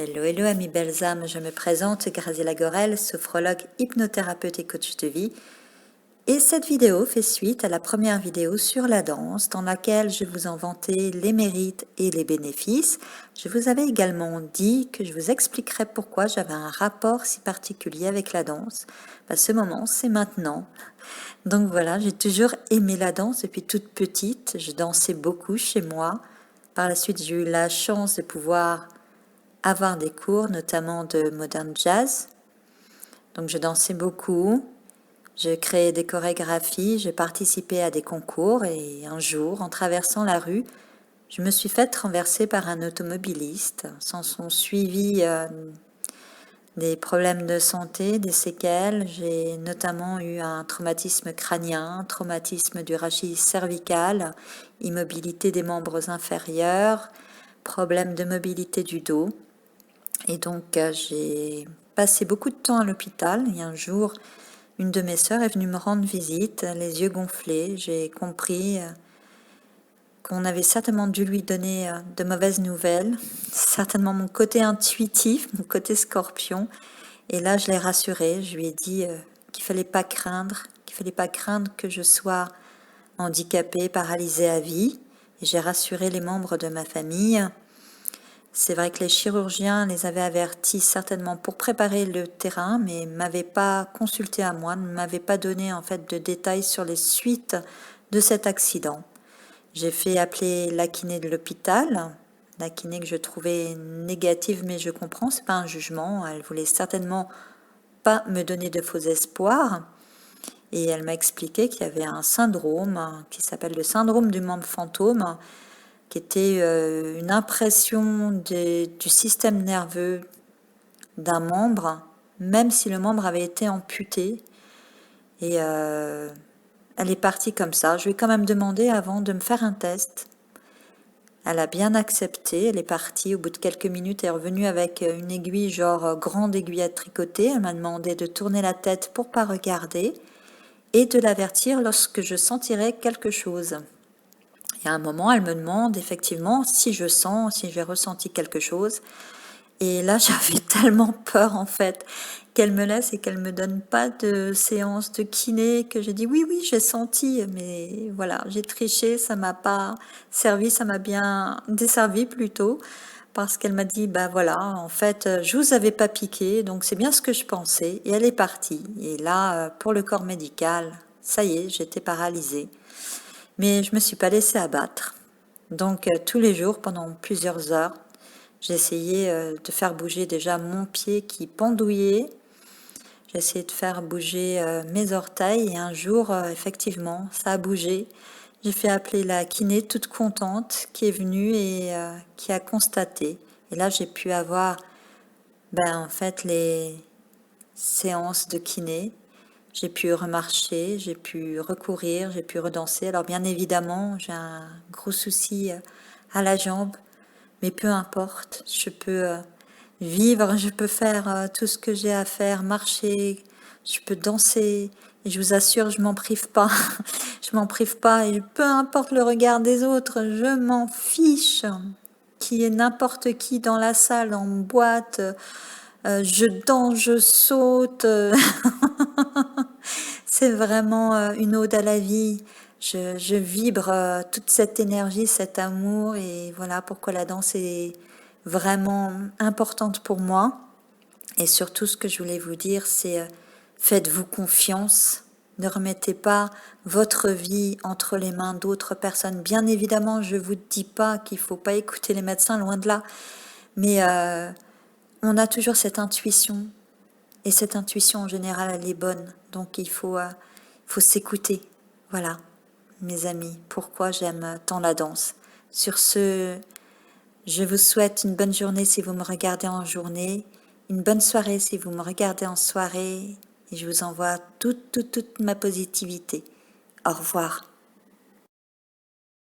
Hello, hello amis belles âmes, je me présente Graziella Gorel, sophrologue, hypnothérapeute et coach de vie. Et cette vidéo fait suite à la première vidéo sur la danse dans laquelle je vous en vantais les mérites et les bénéfices. Je vous avais également dit que je vous expliquerais pourquoi j'avais un rapport si particulier avec la danse. Ce moment, c'est maintenant. Donc voilà, j'ai toujours aimé la danse depuis toute petite. Je dansais beaucoup chez moi. Par la suite, j'ai eu la chance de pouvoir avoir des cours, notamment de modern jazz. Donc je dansais beaucoup, je créais des chorégraphies, je participais à des concours et un jour, en traversant la rue, je me suis faite renverser par un automobiliste. S'en sont suivis des problèmes de santé, des séquelles. J'ai notamment eu un traumatisme crânien, traumatisme du rachis cervical, immobilité des membres inférieurs, problème de mobilité du dos. Et donc, j'ai passé beaucoup de temps à l'hôpital. Et un jour, une de mes sœurs est venue me rendre visite, les yeux gonflés. J'ai compris qu'on avait certainement dû lui donner de mauvaises nouvelles. Certainement mon côté intuitif, mon côté scorpion. Et là, je l'ai rassurée. Je lui ai dit qu'il fallait pas craindre que je sois handicapée, paralysée à vie. Et j'ai rassuré les membres de ma famille. C'est vrai que les chirurgiens les avaient avertis certainement pour préparer le terrain, mais ne m'avaient pas consulté à moi, ne m'avaient pas donné en fait de détails sur les suites de cet accident. J'ai fait appeler la kiné de l'hôpital, la kiné que je trouvais négative, mais je comprends, c'est pas un jugement. Elle voulait certainement pas me donner de faux espoirs. Et elle m'a expliqué qu'il y avait un syndrome qui s'appelle le syndrome du membre fantôme, qui était une impression du système nerveux d'un membre, même si le membre avait été amputé. Et elle est partie comme ça. Je lui ai quand même demandé avant de me faire un test. Elle a bien accepté. Elle est partie. Au bout de quelques minutes, elle est revenue avec une aiguille, genre grande aiguille à tricoter. Elle m'a demandé de tourner la tête pour pas regarder et de l'avertir lorsque je sentirais quelque chose. Et à un moment, elle me demande effectivement si je sens, si j'ai ressenti quelque chose. Et là, j'avais tellement peur en fait qu'elle me laisse et qu'elle me donne pas de séance de kiné que j'ai dit oui, oui, j'ai senti, mais voilà, j'ai triché, ça m'a pas servi, ça m'a bien desservi plutôt. Parce qu'elle m'a dit, bah voilà, en fait, je vous avais pas piqué, donc c'est bien ce que je pensais. Et elle est partie. Et là, pour le corps médical, ça y est, j'étais paralysée. Mais je me suis pas laissée abattre. Donc tous les jours, pendant plusieurs heures, j'ai essayé de faire bouger déjà mon pied qui pendouillait. J'ai essayé de faire bouger mes orteils et un jour, effectivement, ça a bougé. J'ai fait appeler la kiné toute contente qui est venue et qui a constaté. Et là, j'ai pu avoir en fait les séances de kiné. J'ai pu remarcher, j'ai pu recourir, j'ai pu redanser. Alors bien évidemment, j'ai un gros souci à la jambe, mais peu importe, je peux vivre, je peux faire tout ce que j'ai à faire, marcher, je peux danser, et je vous assure, je m'en prive pas. Je m'en prive pas, et peu importe le regard des autres, je m'en fiche. Qu'il y ait n'importe qui dans la salle, en boîte, je danse, je saute. C'est vraiment une ode à la vie. Je vibre toute cette énergie, cet amour, et voilà pourquoi la danse est vraiment importante pour moi. Et surtout, ce que je voulais vous dire, c'est faites-vous confiance. Ne remettez pas votre vie entre les mains d'autres personnes. Bien évidemment, je ne vous dis pas qu'il ne faut pas écouter les médecins, loin de là. Mais on a toujours cette intuition. Et cette intuition, en général, elle est bonne. Donc, il faut s'écouter. Voilà, mes amis, pourquoi j'aime tant la danse. Sur ce, je vous souhaite une bonne journée si vous me regardez en journée, une bonne soirée si vous me regardez en soirée, et je vous envoie toute ma positivité. Au revoir.